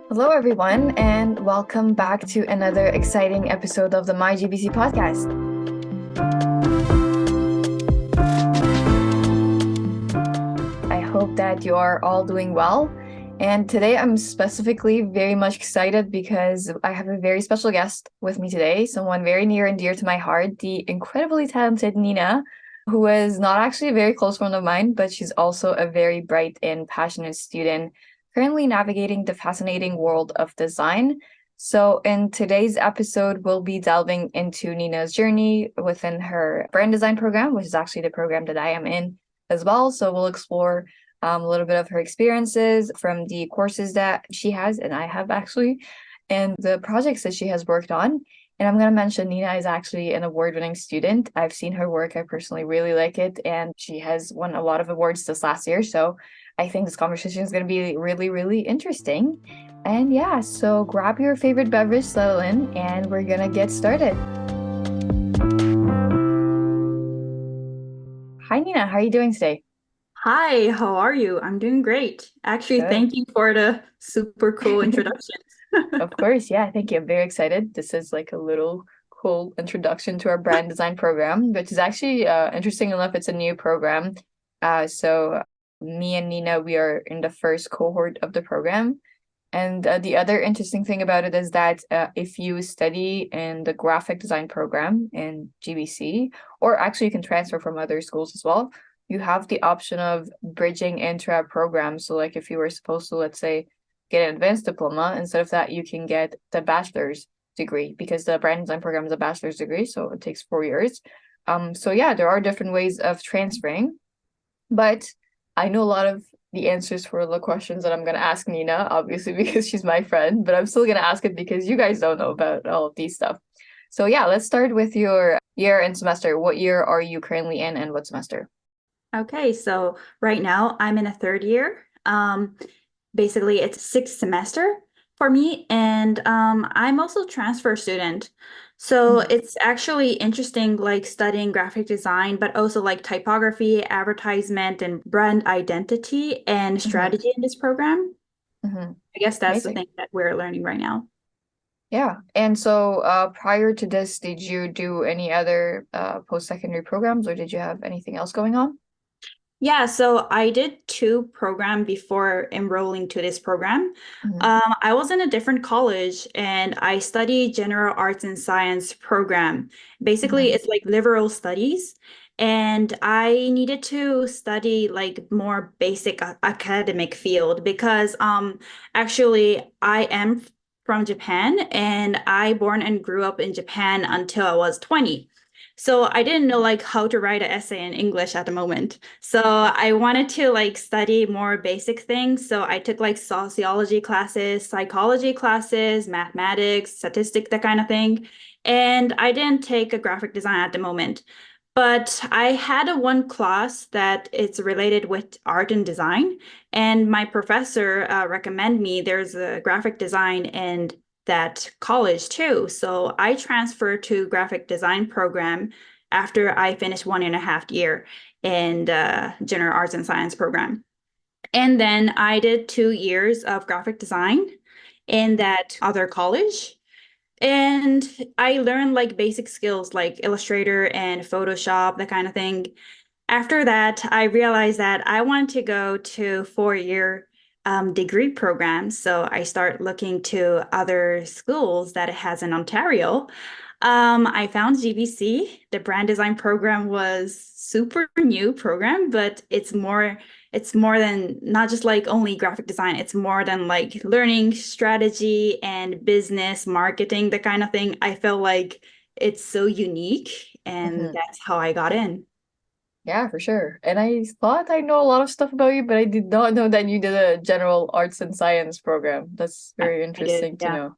Hello, everyone, and welcome back to another exciting episode of the My GBC podcast. I hope that you are all doing well. And today I'm specifically very much excited because I have a very special guest with me today, someone very near and dear to my heart, the incredibly talented Nina, who is not actually a very close friend of mine, but she's also a very bright and passionate student currently navigating the fascinating world of design. So, in today's episode, we'll be delving into Nina's journey within her brand design program, which is actually the program that I am in as well. So, we'll explore a little bit of her experiences from the courses that she has, and I have actually, and the projects that she has worked on. And I'm going to mention Nina is actually an award-winning student. I've seen her work. I personally really like it, and she has won a lot of awards this last year. So I think this conversation is going to be really, really interesting. And yeah, so grab your favorite beverage, settle in, and we're going to get started. Hi, Nina. How are you doing today? Hi, how are you? I'm doing great. Actually, Good. thank you for the super cool introduction. Of course, yeah, thank you. I'm very excited. This is like a little cool introduction to our brand design program, which is actually interesting enough. It's a new program. So me and Nina, we are in the first cohort of the program. And the other interesting thing about it is that if you study in the graphic design program in GBC, or actually you can transfer from other schools as well, you have the option of bridging into our program. So, like if you were supposed to, let's say, get an advanced diploma, instead of that, you can get the bachelor's degree because the brand design program is a bachelor's degree, so it takes 4 years. So yeah, there are different ways of transferring, but I know a lot of the answers for the questions that I'm gonna ask Nina, obviously because she's my friend, but I'm still gonna ask it because you guys don't know about all of these stuff. So yeah, let's start with your year and semester. What year are you currently in and what semester? Okay, so right now I'm in a third year. Basically, it's sixth semester for me, and I'm also a transfer student. So Mhm, it's actually interesting, like studying graphic design, but also like typography, advertisement, and brand identity and mhm, strategy in this program. mhm. I guess that's the Amazing. thing that we're learning right now. Yeah. And so prior to this, did you do any other post-secondary programs or did you have anything else going on? Yeah, so I did two program before enrolling to this program. Mhm, I was in a different college and I studied general arts and science program. Basically, mhm, it's like liberal studies. And I needed to study like more basic academic field because actually I am from Japan and I born and grew up in Japan until I was 20. So I didn't know like how to write an essay in English at the moment. So I wanted to like study more basic things. So I took like sociology classes, psychology classes, mathematics, statistics, that kind of thing. And I didn't take a graphic design at the moment. But I had a one class that it's related with art and design, and my professor recommended me there's a graphic design and that college too. So I transferred to graphic design program after I finished 1.5 year in the general arts and science program. And then I did 2 years of graphic design in that other college. And I learned like basic skills like Illustrator and Photoshop, that kind of thing. After that, I realized that I wanted to go to 4 year degree programs. So I start looking to other schools that it has in Ontario. I found GBC. The brand design program was super new program, but it's more than not just like only graphic design. It's more than like learning strategy and business marketing, the kind of thing. I feel like it's so unique, and mhm. that's how I got in. Yeah, for sure. And I thought I know a lot of stuff about you, but I did not know that you did a general arts and science program. That's very I did, interesting to yeah. know.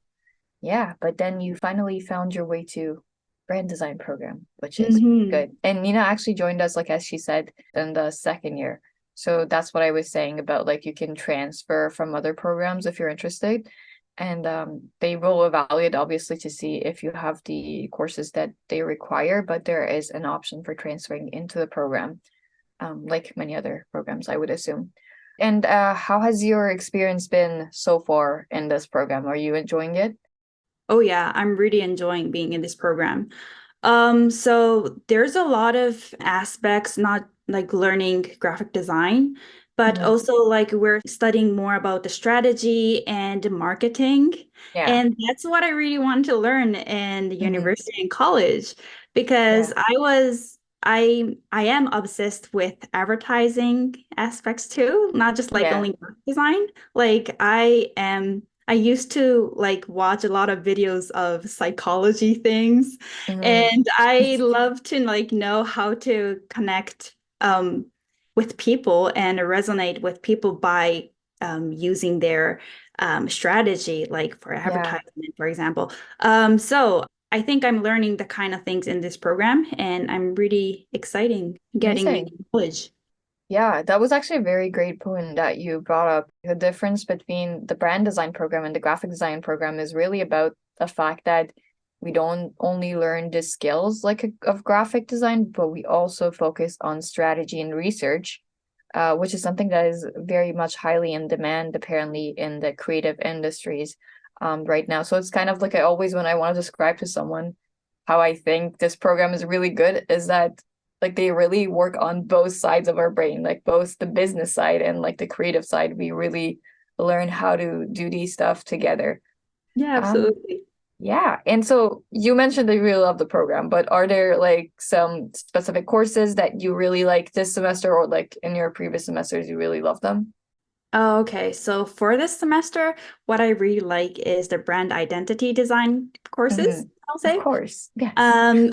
Yeah, but then you finally found your way to brand design program, which is Hmm. good. And Nina actually joined us, like as she said, in the second year. So that's what I was saying about like you can transfer from other programs if you're interested. And they will evaluate obviously to see if you have the courses that they require, but there is an option for transferring into the program, like many other programs, I would assume. And how has your experience been so far in this program? Are you enjoying it? Oh yeah, I'm really enjoying being in this program. So there's a lot of aspects, not like learning graphic design, but Hmm. also like we're studying more about the strategy and marketing. Yeah. And that's what I really wanted to learn in the Hmm. university and college because Yeah. I am obsessed with advertising aspects too, not just like Yeah. only graphic design. Like I used to like watch a lot of videos of psychology things, Hmm. and I love to like know how to connect with people and resonate with people by using their strategy, like for Yeah. advertisement, for example. So I think I'm learning the kind of things in this program, and I'm really exciting getting new Amazing. knowledge. Yeah, that was actually a very great point that you brought up. The difference between the brand design program and the graphic design program is really about the fact that we don't only learn the skills of graphic design, but we also focus on strategy and research, which is something that is very much highly in demand apparently in the creative industries right now. So it's kind of like I always, when I want to describe to someone how I think this program is really good, is that like they really work on both sides of our brain, like both the business side and like the creative side. We really learn how to do these stuff together. Yeah, Um, absolutely. yeah. And so you mentioned that you really love the program, but are there like some specific courses that you really like this semester or like in your previous semesters you really love them? Oh, okay. So for this semester, what I really like is the brand identity design Hmm. courses, I'll Of say. course. Yes. Um,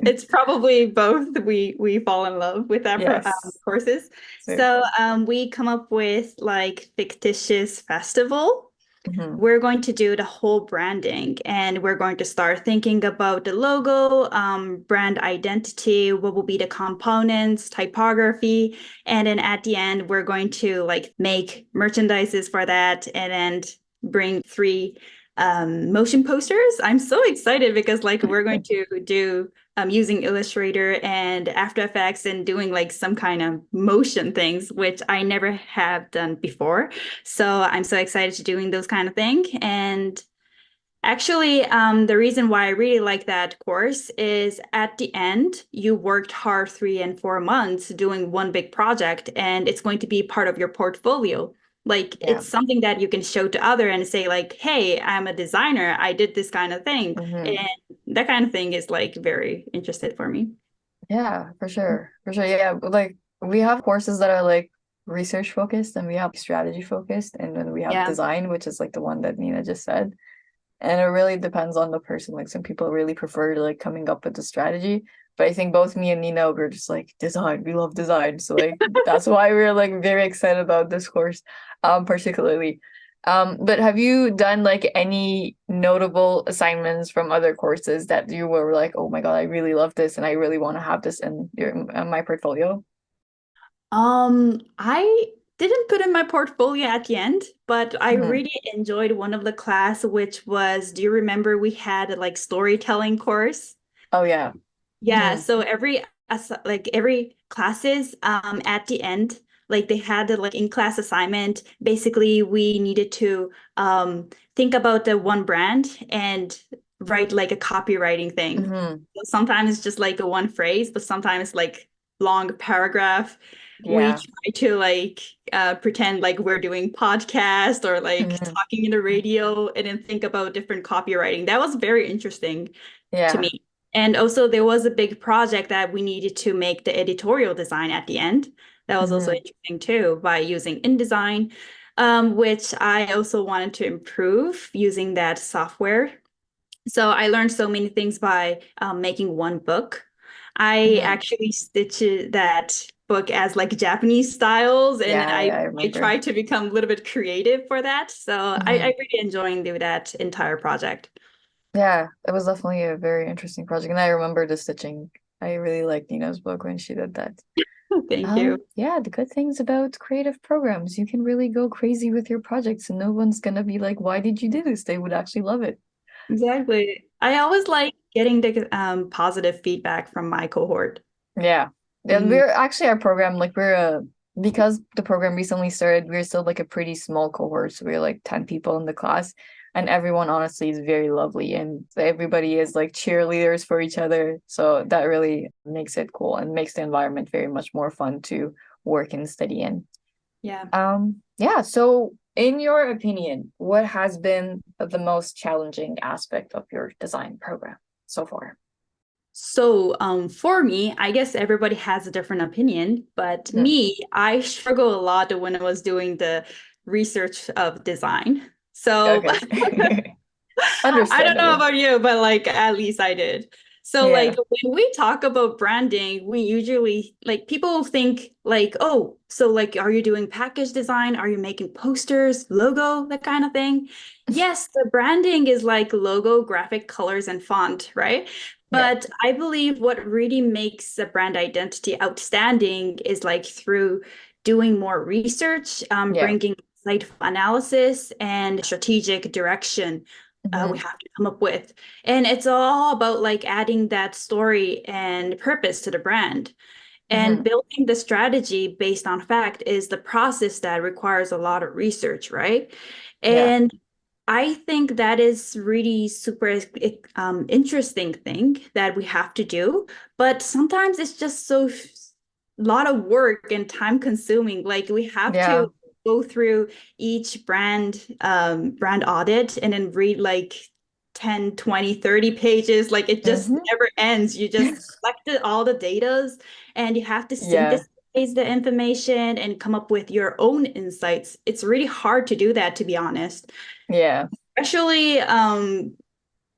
it's probably both. We fall in love with that Yes. courses. So, So we come up with like fictitious festival. mhm. We're going to do the whole branding and we're going to start thinking about the logo, brand identity, what will be the components, typography, and then at the end we're going to like make merchandises for that and then bring three motion posters. I'm so excited because like we're going to do using Illustrator and After Effects and doing like some kind of motion things, which I never have done before. So I'm so excited to doing those kind of thing. And actually, the reason why I really like that course is at the end, you worked hard 3 and 4 months doing one big project, and it's going to be part of your portfolio. Like Yeah. it's something that you can show to other and say like, "Hey, I'm a designer. I did this kind of thing," Hmm. and that kind of thing is like very interested for me. Yeah, for sure. For sure. Yeah. But like we have courses that are like research focused and we have strategy focused and then we have Yeah. design, which is like the one that Nina just said. And it really depends on the person. Like some people really prefer like coming up with the strategy. But I think both me and Nina were just like design. We love design. So like that's why we're like very excited about this course, particularly. But have you done like any notable assignments from other courses that you were like, oh my God, I really love this and I really want to have this in my portfolio? I didn't put in my portfolio at the end, but I Hmm. really enjoyed one of the class, which was, do you remember we had a like storytelling course? Oh yeah. Yeah, Hmm. so like every classes at the end, like they had the like in-class assignment. Basically, we needed to think about the one brand and write like a copywriting thing. Hmm. So sometimes it's just like a one phrase, but sometimes like long paragraph. We Yeah. try to like pretend like we're doing podcast or like Hmm. talking in the radio and then think about different copywriting. That was very interesting to Yeah. me. And also, there was a big project that we needed to make the editorial design at the end. That was also Hmm. interesting too, by using InDesign, which I also wanted to improve using that software. So I learned so many things by making one book. I Hmm. actually stitched that book as like Japanese styles, and Yeah, I I remember. tried to become a little bit creative for that. So I Hmm. really enjoying doing that entire project. Yeah, it was definitely a very interesting project. And I remember the stitching. I really liked Nina's book when she did that. Thank you. Yeah, the good things about creative programs, you can really go crazy with your projects and no one's gonna be like, why did you do this? They would actually love it. Exactly. I always like getting the positive feedback from my cohort. Yeah. And Mm, we're actually our program, like we're a because the program recently started, we're still like a pretty small cohort. So we're like 10 people in the class. And everyone honestly is very lovely. And everybody is like cheerleaders for each other. So that really makes it cool and makes the environment very much more fun to work and study in. Yeah. Yeah, so in your opinion, what has been the most challenging aspect of your design program so far? So, for me, I guess everybody has a different opinion, but Hmm. me, I struggle a lot when I was doing the research of design. So, Okay. I don't know Understandable. about you, but like at least I did. So Yeah. like when we talk about branding, we usually like people think like, oh, so like are you doing package design? Are you making posters, logo, that kind of thing? Yes, the branding is like logo, graphic colors, and font, right? Yeah. But I believe what really makes a brand identity outstanding is like through doing more research, Yeah. bringing insightful analysis and strategic direction we Hmm. have to come up with. And it's all about like adding that story and purpose to the brand. And Hmm. building the strategy based on fact is the process that requires a lot of research, right? Yeah. And I think that is really super interesting thing that we have to do. But sometimes it's just so lot of work and time consuming. Like we have Yeah. to go through each brand audit and then read like 10, 20, 30 pages. Like it just Hmm. never ends. You just collected all the datas and you have to Yeah. synthesize the information and come up with your own insights. It's really hard to do that, to be honest. Yeah. Especially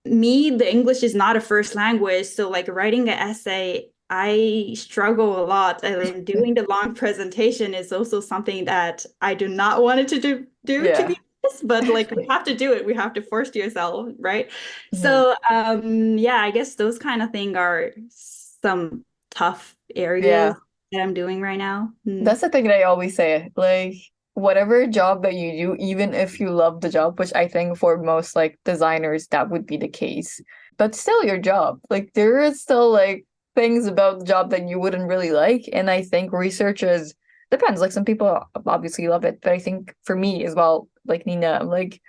me, the English is not a first language, so like writing an essay, I struggle a lot. And doing the long presentation is also something that I do not want it to do to Yeah. be honest, but like we have to do it. We have to force yourself, right? Hmm. So yeah, I guess those kind of things are some tough areas Yeah. that I'm doing right now. That's the thing that I always say. Like, whatever job that you do, even if you love the job, which I think for most like designers, that would be the case, but still your job. Like, there is still like things about the job that you wouldn't really like. And I think researchers depends. Like, some people obviously love it, but I think for me as well, like Nina, I'm like,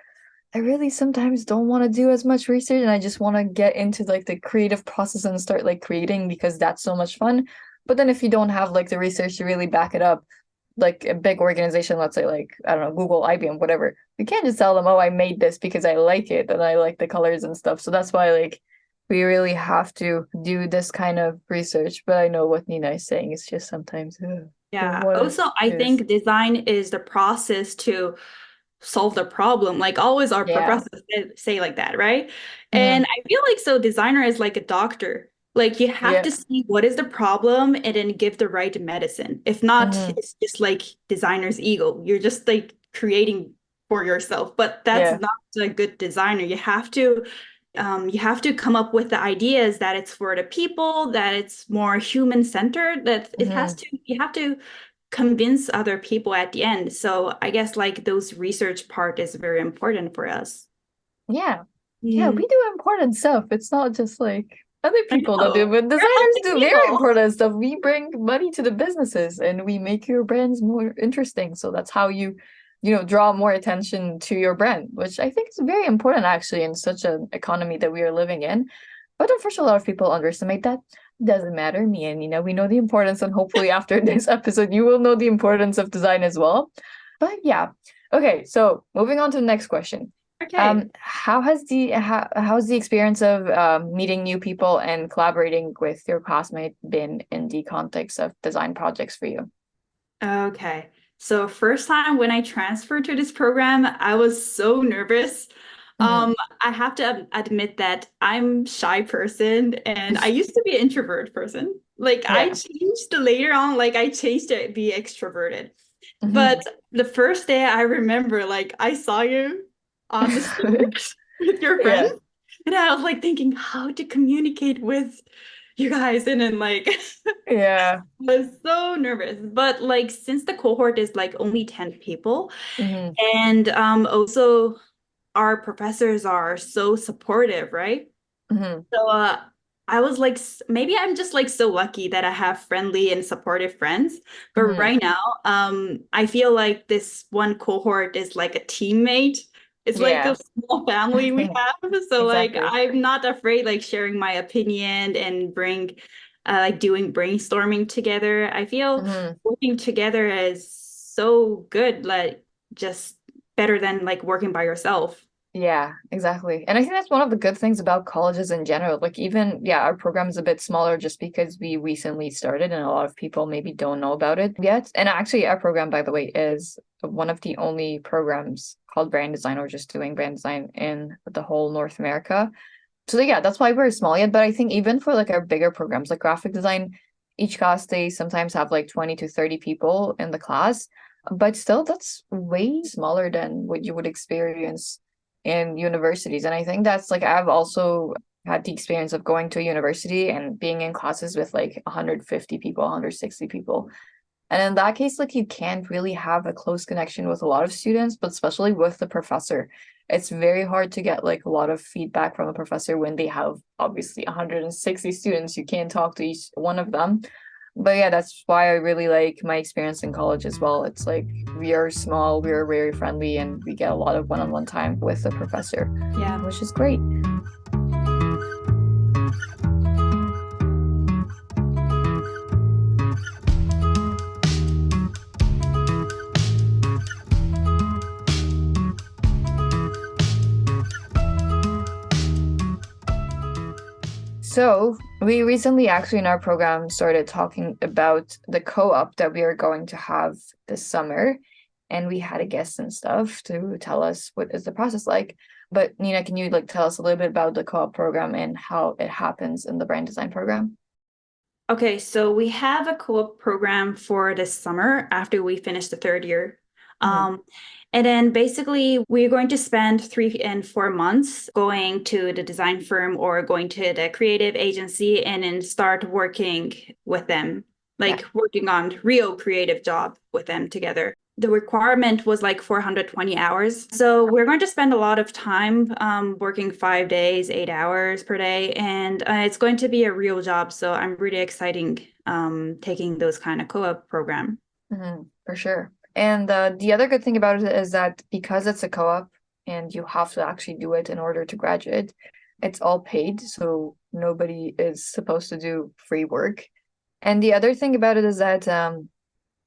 I really sometimes don't want to do as much research and I just want to get into like the creative process and start like creating because that's so much fun. But then if you don't have like the research to really back it up, like a big organization, let's say like, I don't know, Google, IBM, whatever, you can't just tell them, oh, I made this because I like it and I like the colors and stuff. So that's why like we really have to do this kind of research. But I know what Nina is saying. It's just sometimes, don't Yeah. want to Also, I do this. think design is the process to solve the problem. Like always our Yeah. professors say like that, right? And Hmm. I feel like so designer is like a doctor. Like you have Yeah. to see what is the problem and then give the right medicine. If not, Hmm. it's just like designer's ego. You're just like creating for yourself, but that's Yeah. not a good designer. You have to come up with the ideas that it's for the people, that it's more human centered, that it has Hmm. to, you have to convince other people at the end. So I guess like those research part is very important for us. Yeah. Yeah, we Mm, do important stuff. It's not just like other I people that do, know. but We're designers helping do very people. important stuff. We bring money to the businesses and we make your brands more interesting. So that's how you draw more attention to your brand, which I think is very important actually in such an economy that we are living in. But unfortunately, a lot of people underestimate that. Doesn't matter. Me and we know the importance, and hopefully after this episode, you will know the importance of design as well. But yeah. Okay, so moving on to the next question. Okay. How's the experience of meeting new people and collaborating with your classmate been in the context of design projects for you? Okay. So first time when I transferred to this program, I was so nervous. Hmm. I have to admit that I'm shy person and I used to be an introvert person. Like I Yeah. changed later on, like I changed to be extroverted. Hmm. But the first day I remember, like I saw you on the stage with your Yeah. friend, and I was like thinking how to communicate with you guys, and then like Yeah. was so nervous. But like since the cohort is like only 10 people, Hmm. and also our professors are so supportive, right? Hmm. So I was like, maybe I'm just like so lucky that I have friendly and supportive friends. But Hmm. right now, I feel like this one cohort is like a teammate. It's like a Yeah, small family we have. So like, exactly. I'm not afraid like sharing my opinion and like doing brainstorming together. I feel Hmm. working together is so good, like just better than like working by yourself. Yeah, exactly. And I think that's one of the good things about colleges in general. Like even, yeah, our program is a bit smaller just because we recently started and a lot of people maybe don't know about it yet. And actually, our program, by the way, is one of the only programs called brand design or just doing brand design in the whole North America. So yeah, that's why we're small yet. But I think even for like our bigger programs, like graphic design, each class they sometimes have like 20 to 30 people in the class. But still, that's way smaller than what you would experience in universities. And I think that's like I've also had the experience of going to a university and being in classes with like 150 people, 160 people. And in that case, like you can't really have a close connection with a lot of students, but especially with the professor. It's very hard to get like a lot of feedback from a professor when they have obviously 160 students. You can't talk to each one of them. But yeah, that's why I really like my experience in college as well. It's like we are small, we are very friendly, and we get a lot of one-on-one time with the professor, Yeah. which is great. So, we recently actually in our program started talking about the co-op that we are going to have this summer. And we had a guest and stuff to tell us what is the process like. But Nina, can you like tell us a little bit about the co-op program and how it happens in the brand design program? Okay, so we have a co-op program for this summer after we finish the third year. Hmm. Um, and then basically, we're going to spend 3 and 4 months going to the design firm or going to the creative agency and then start working with them, Yeah. like working on real creative job with them together. The requirement was like 420 hours. So we're going to spend a lot of time working 5 days, 8 hours per day, and it's going to be a real job. So I'm really exciting taking those kind of co-op program. For sure. And the other good thing about it is that because it's a co-op and you have to actually do it in order to graduate, it's all paid. So nobody is supposed to do free work. And the other thing about it is that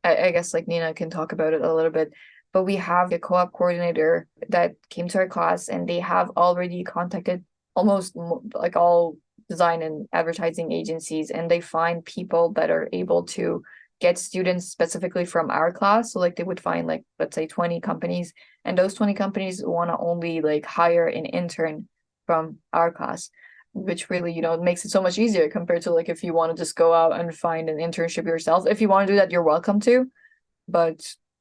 I guess like Nina can talk about it a little bit, but we have a co-op coordinator that came to our class and they have already contacted almost like all design and advertising agencies and they find people that are able to get students specifically from our class. So like they would find like let's say 20 companies and those 20 companies want to only like hire an intern from our class, which really, makes it so much easier compared to like if you want to just go out and find an internship yourself. If you want to do that, you're welcome to, but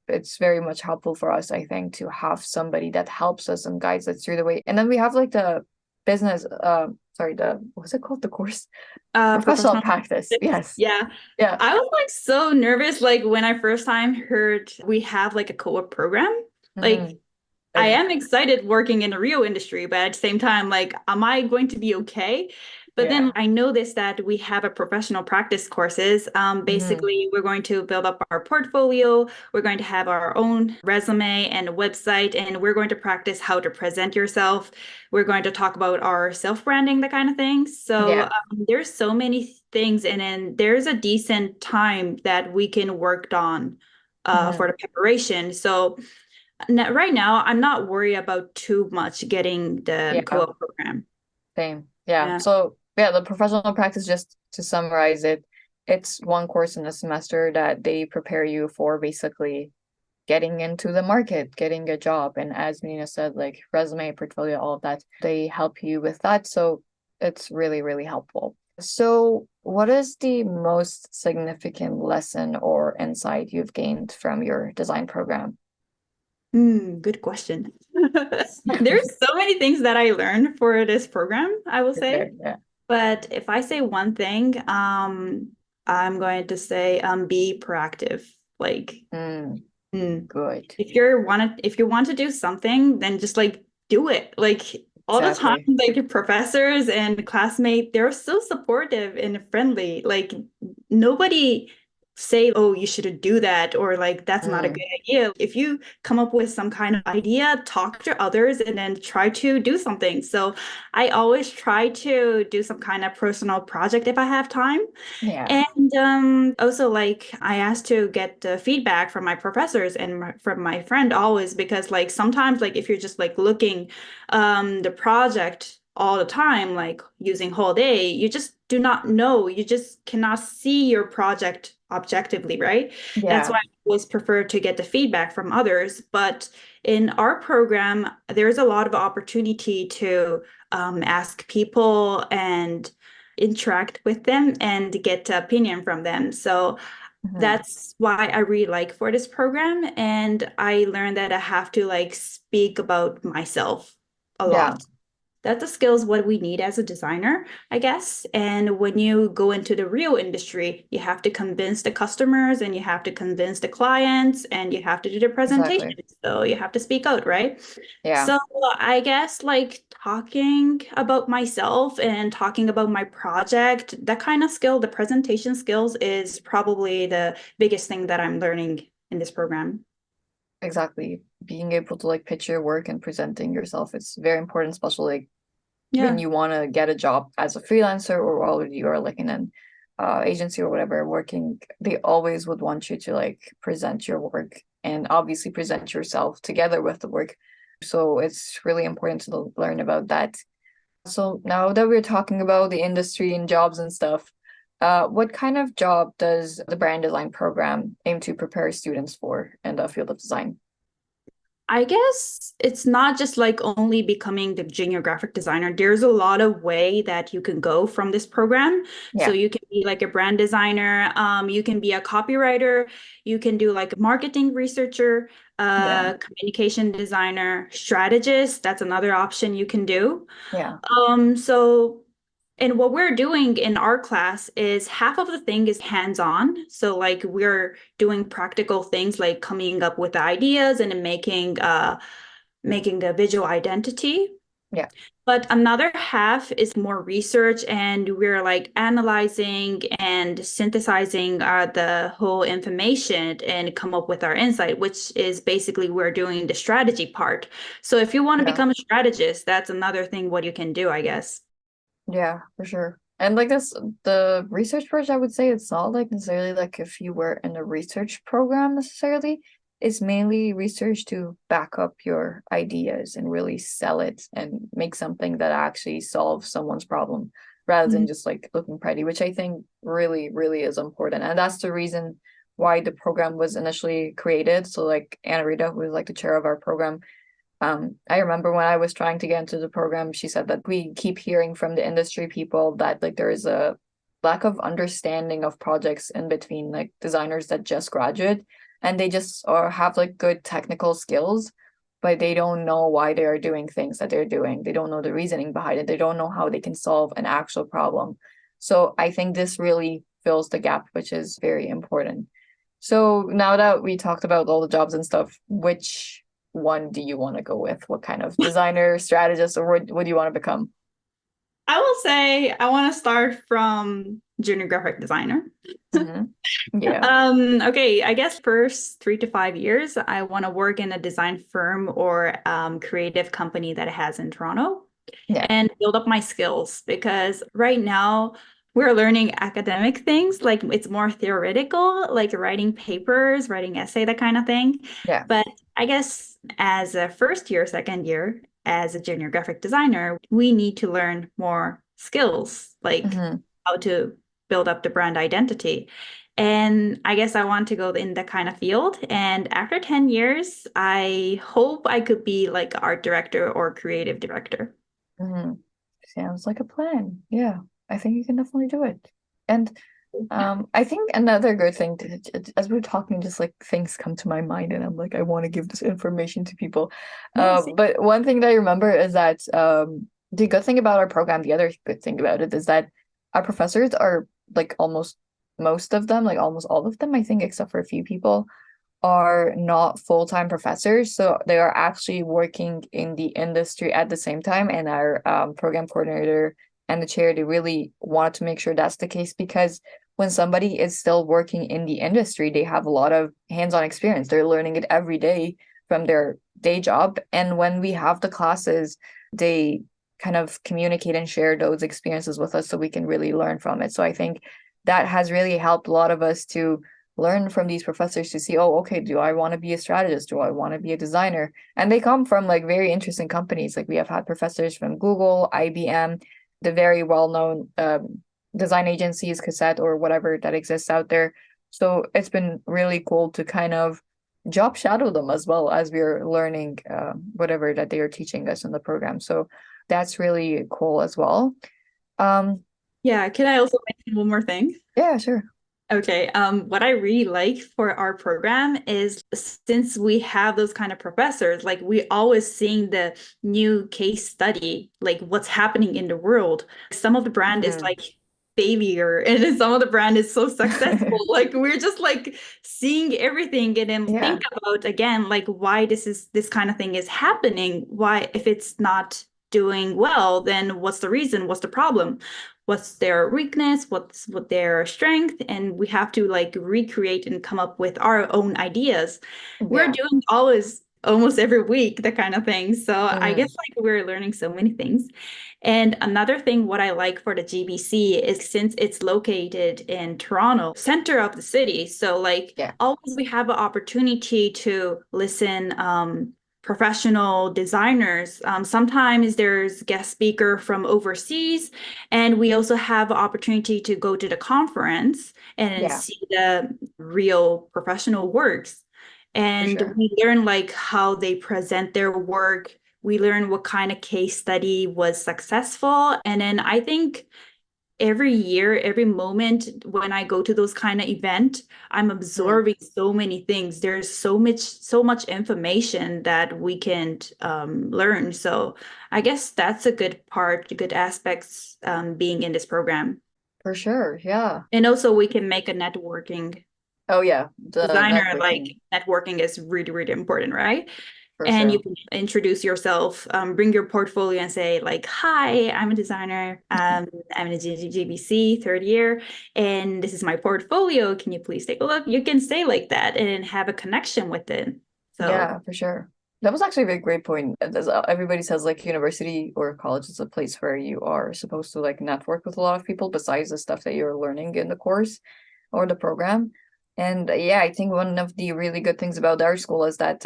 it's very much helpful for us, I think, to have somebody that helps us and guides us through the way. And then we have like the business, sorry, the what's it called? The course? Professional Professional practice. practice. Yes. Yeah. Yeah. I was like so nervous like when I first time heard we have like a co-op program. Hmm. Like I am excited working in the real industry, but at the same time, like, am I going to be okay? But then Yeah. I noticed that we have a professional practice courses. Hmm. Basically, we're going to build up our portfolio. We're going to have our own resume and a website, and we're going to practice how to present yourself. We're going to talk about our self-branding, that kind of thing. So Yeah. there's so many things, and then there's a decent time that we can work on for Hmm. the preparation. So right now, I'm not worried about too much getting the Yeah. co-op program. Same. Yeah. Yeah. So yeah, the professional practice, just to summarize it, it's one course in a semester that they prepare you for basically getting into the market, getting a job. And as Nina said, like resume, portfolio, all of that, they help you with that. So it's really, really helpful. So, what is the most significant lesson or insight you've gained from your design program? Good question. There's so many things that I learned for this program, I will For sure. say. Yeah. But if I say one thing, I'm going to say be proactive. Like, Mm, mm, good. if you want to do something, then just like do it. Like all the time, Exactly. like professors and classmates, they're so supportive and friendly. Like nobody say, oh, you shouldn't do that, or like that's not a good Mm, idea. If you come up with some kind of idea, talk to others and then try to do something. So I always try to do some kind of personal project if I have time. yeah. And also, like, I asked to get the feedback from my professors and from my friend always because, like, sometimes, like, if you're just like looking the project all the time, like using whole day, you just do not know. You just cannot see your project objectively, right? That's why Yeah. I always prefer to get the feedback from others. But in our program, there's a lot of opportunity to ask people and interact with them and get opinion from them. So Hmm. that's why I really like for this program. And I learned that I have to like speak about myself a Yeah. lot. That's the skills what we need as a designer, I guess. And when you go into the real industry, you have to convince the customers and you have to convince the clients and you have to do the presentation. Exactly. So you have to speak out, right? Yeah. So I guess like talking about myself and talking about my project, that kind of skill, the presentation skills is probably the biggest thing that I'm learning in this program. Exactly. Being able to like pitch your work and presenting yourself, it's very important, especially like when Yeah. you want to get a job as a freelancer or while you are like in an agency or whatever working, they always would want you to like present your work and obviously present yourself together with the work. So it's really important to learn about that. So now that we're talking about the industry and jobs and stuff, what kind of job does the brand design program aim to prepare students for in the field of design? I guess it's not just like only becoming the junior graphic designer. There's a lot of way that you can go from this program. So Yeah, you can be like a brand designer, you can be a copywriter, you can do like a marketing researcher, yeah, communication designer, strategist. That's another option you can do. yeah, So and what we're doing in our class is half of the thing is hands-on. So like we're doing practical things like coming up with the ideas and making the visual identity. yeah, But another half is more research and we're like analyzing and synthesizing the whole information and come up with our insight, which is basically we're doing the strategy part. So if you want to yeah. become a strategist, that's another thing what you can do, I guess. Yeah, for sure. And like this, the research project, I would say it's not like necessarily like if you were in a research program necessarily. It's mainly research to back up your ideas and really sell it and make something that actually solves someone's problem rather than just like looking pretty, which I think really, really is important. And that's the reason why the program was initially created. So like Anna Rita, who is like the chair of our program, I remember when I was trying to get into the program, she said that we keep hearing from the industry people that like there is a lack of understanding of projects in between like designers that just graduate and they just or have like good technical skills, but they don't know why they are doing things that they're doing. They don't know the reasoning behind it. They don't know how they can solve an actual problem. So I think this really fills the gap, which is very important. So now that we talked about all the jobs and stuff, which one do you want to go with? What kind of designer, strategist, or what do you want to become? I will say I want to start from junior graphic designer. Hmm. Yeah, Okay, I guess first 3 to 5 years, I want to work in a design firm or creative company that it has in Toronto yeah, and build up my skills because right now we're learning academic things, like it's more theoretical, like writing papers, writing essay, that kind of thing. yeah. But I guess as a first year, second year, as a junior graphic designer, we need to learn more skills, like Hmm. how to build up the brand identity. And I guess I want to go in that kind of field. And after 10 years, I hope I could be like art director or creative director. Hmm. Sounds like a plan. Yeah, I think you can definitely do it. And I think another good thing as we're talking, just like things come to my mind, and I'm like, I want to give this information to people. Yes. But one thing that I remember is that the good thing about our program, the other good thing about it is that our professors are like almost most of them, like almost all of them, I think, except for a few people, are not full-time professors, so they are actually working in the industry at the same time. And our program coordinator and the chair, they really wanted to make sure that's the case because when somebody is still working in the industry, they have a lot of hands-on experience. They're learning it every day from their day job. And when we have the classes, they kind of communicate and share those experiences with us so we can really learn from it. So I think that has really helped a lot of us to learn from these professors to see, oh, okay, do I want to be a strategist? Do I want to be a designer? And they come from like very interesting companies. Like we have had professors from Google, IBM, the very well-known design agencies, Cassette or whatever that exists out there. So it's been really cool to kind of job shadow them as well as we're learning whatever that they are teaching us in the program. So that's really cool as well. Um, Yeah, can I also mention one more thing? yeah, sure. Okay, what I really like for our program is since we have those kind of professors, like we always seeing the new case study, like what's happening in the world. Some of the brand is Mhm. like failure, and then some of the brand is so successful. Like we're just like seeing everything and then Yeah, think about again, like why this kind of thing is happening. Why, if it's not doing well, then what's the reason? What's the problem? What's their weakness, what's what their strength, and we have to like recreate and come up with our own ideas. We're yeah. doing always almost every week that kind of thing. So I guess Mhm. like we're learning so many things. And another thing what I like for the GBC is since it's located in Toronto, center of the city. So like Yeah, always we have an opportunity to listen professional designers. Sometimes there's guest speaker from overseas, and we also have opportunity to go to the conference and yeah, see the real professional works. for And sure. we learn like how they present their work. We learn what kind of case study was successful. And then I think every year, every moment when I go to those kind of event, I'm Mhm. absorbing so many things. There's so much information that we can learn. So I guess that's a good part, good aspects being in this program. For sure. Yeah. And also we can make a networking Oh yeah, the designer, like networking networking is really, really important, right? for And you sure. can introduce yourself, bring your portfolio and say like, hi, I'm a designer. I'm in a GBC third year, and this is my portfolio. Can you please take a look? You can say like that and have a connection with it. So Yeah, for sure. That was actually a very great point. Everybody says like university or college is a place where you are supposed to like network with a lot of people besides the stuff that you're learning in the course or the program. And yeah, I think one of the really good things about our school is that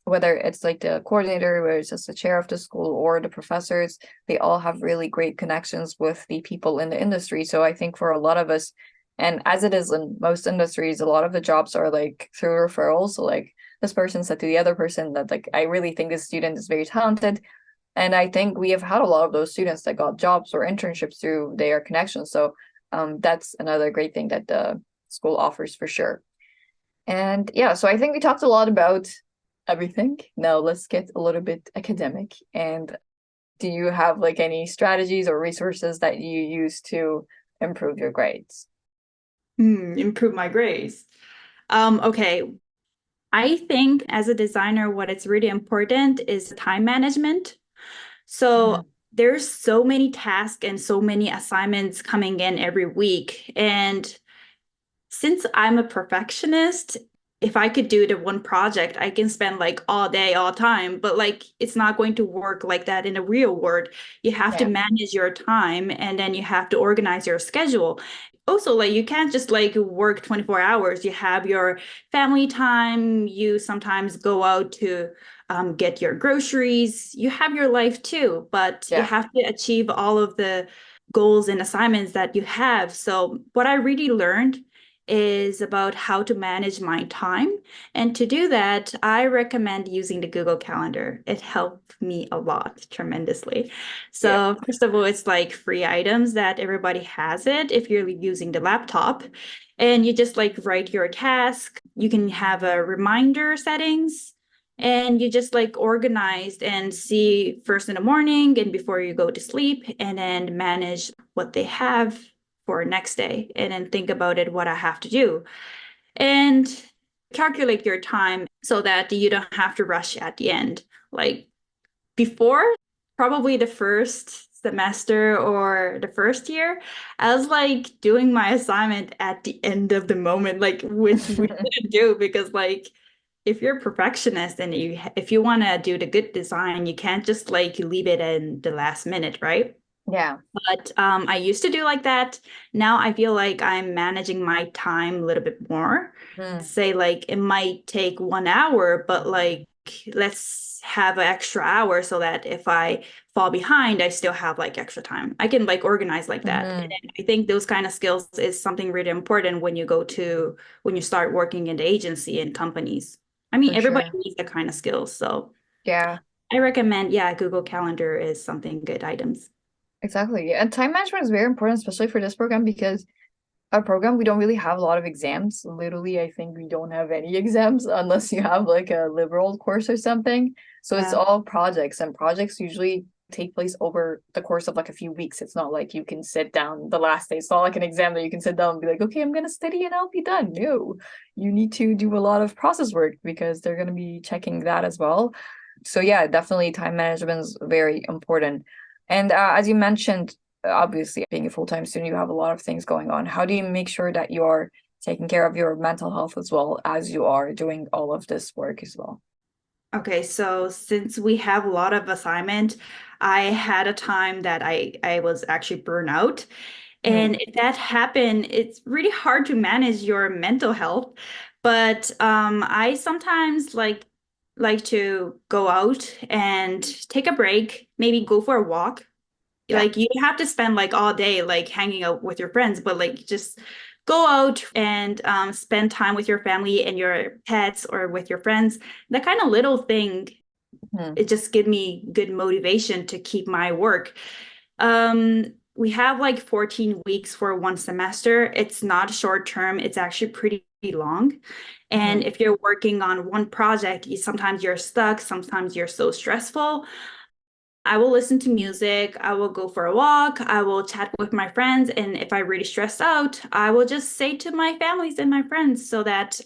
whether it's like the coordinator, whether it's just the chair of the school or the professors, they all have really great connections with the people in the industry. So I think for a lot of us, and as it is in most industries, a lot of the jobs are like through referrals. So like this person said to the other person that like I really think this student is very talented. And I think we have had a lot of those students that got jobs or internships through their connections. So that's another great thing that the school offers for sure. And yeah, so I think we talked a lot about everything. Now let's get a little bit academic. And do you have like any strategies or resources that you use to improve your grades? improve my grades. Okay. I think as a designer, what is really important is time management. So Mhm. there's so many tasks and so many assignments coming in every week. And since I'm a perfectionist, if I could do the one project, I can spend like all day, all time, but like it's not going to work like that in the real world. You have to Yeah, manage your time and then you have to organize your schedule. Also, like you can't just like work 24 hours. You have your family time. You sometimes go out to get your groceries. You have your life too, but you yeah, have to achieve all of the goals and assignments that you have. So, what I really learned is about how to manage my time. And to do that, I recommend using the Google Calendar. It helped me a lot tremendously. yeah. So, first of all, it's like free items that everybody has it if you're using the laptop. And you just like write your task. You can have a reminder settings. And you just like organized and see first in the morning and before you go to sleep, and then manage what they have for next day and then think about it what I have to do. And calculate your time so that you don't have to rush at the end. Like before, probably the first semester or the first year, I was like doing my assignment at the end of the moment, like which we shouldn't do because like if you're a perfectionist and if you want to do the good design, you can't just like leave it in the last minute, right? Yeah. But I used to do like that. Now I feel like I'm managing my time a little bit more. Mm, Say like it might take 1 hour, but like let's have an extra hour so that if I fall behind, I still have like extra time. I can like organize like that. hmm And I think those kind of skills is something really important when you start working in the agency and companies. I mean, for everybody sure. needs that kind of skills. So Yeah, I recommend, yeah, Google Calendar is something good items. exactly. And time management is very important, especially for this program, because our program, we don't really have a lot of exams. Literally, I think we don't have any exams unless you have like a liberal course or something. So it's Yeah. all projects, and projects usually take place over the course of like a few weeks. It's not like you can sit down the last day. It's not like an exam that you can sit down and be like, okay, I'm gonna study and I'll be done. No, you need to do a lot of process work because they're gonna be checking that as well. So yeah, definitely time management is very important. And as you mentioned, obviously being a full-time student, you have a lot of things going on. How do you make sure that you're taking care of your mental health as well as you are doing all of this work as well? Okay, so since we have a lot of assignment, I had a time that I was actually burned out. Hmm. And if that happened, it's really hard to manage your mental health. But I sometimes like to go out and take a break, maybe go for a walk. Yeah. Like you don't have to spend like all day like hanging out with your friends, but like just go out and spend time with your family and your pets or with your friends. That kind of little thing, Hmm. it just give me good motivation to keep my work. We have like 14 weeks for one semester. It's not short term, it's actually pretty long. And Hmm. if you're working on one project, sometimes you're stuck, sometimes you're so stressful. I will listen to music, I will go for a walk, I will chat with my friends, and if I really stressed out, I will just say to my families and my friends so that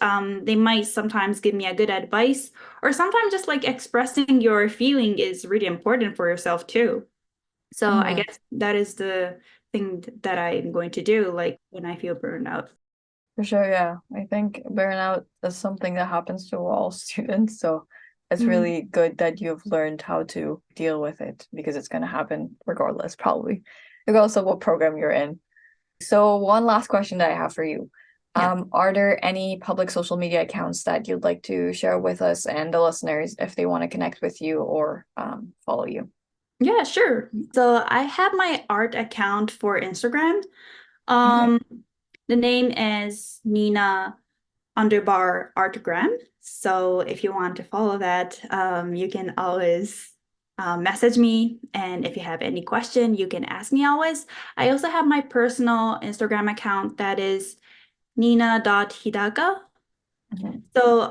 they might sometimes give me a good advice, or sometimes just like expressing your feeling is really important for yourself too. So I Hmm. guess that is the thing that I'm going to do, like when I feel burned out. For sure, yeah. I think burnout is something that happens to all students. So it's Mm. really good that you've learned how to deal with it because it's going to happen regardless, probably, regardless of what program you're in. So one last question that I have for you. Yeah. Are there any public social media accounts that you'd like to share with us and the listeners if they want to connect with you or follow you? Yeah, sure. So I have my art account for Instagram. Okay, Um, the name is Nina underbar artgram. So if you want to follow that, you can always message me. And if you have any question, you can ask me always. I also have my personal Instagram account that is nina.hidaka. mhm. So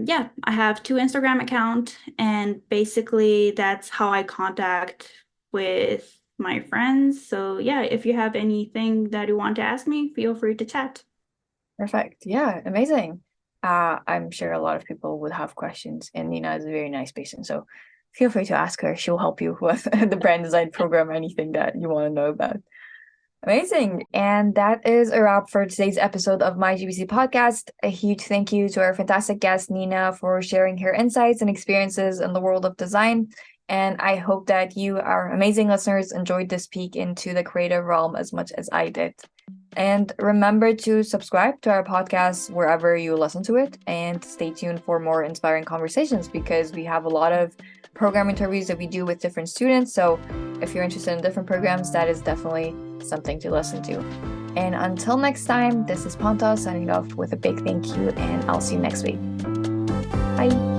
yeah, I have two Instagram account and basically that's how I contact with my friends. So yeah, if you have anything that you want to ask me, feel free to chat. Perfect. Yeah, amazing. I'm sure a lot of people would have questions, and Nina is a very nice person. So feel free to ask her. She'll help you with the brand design program, anything that you want to know about. Amazing. And that is a wrap for today's episode of my GBC podcast. A huge thank you to our fantastic guest, Nina, for sharing her insights and experiences in the world of design. And I hope that you, our amazing listeners, enjoyed this peek into the creative realm as much as I did. And remember to subscribe to our podcast wherever you listen to it and stay tuned for more inspiring conversations because we have a lot of program interviews that we do with different students. So if you're interested in different programs, that is definitely something to listen to. And until next time, this is Panta signing off with a big thank you, and I'll see you next week. Bye.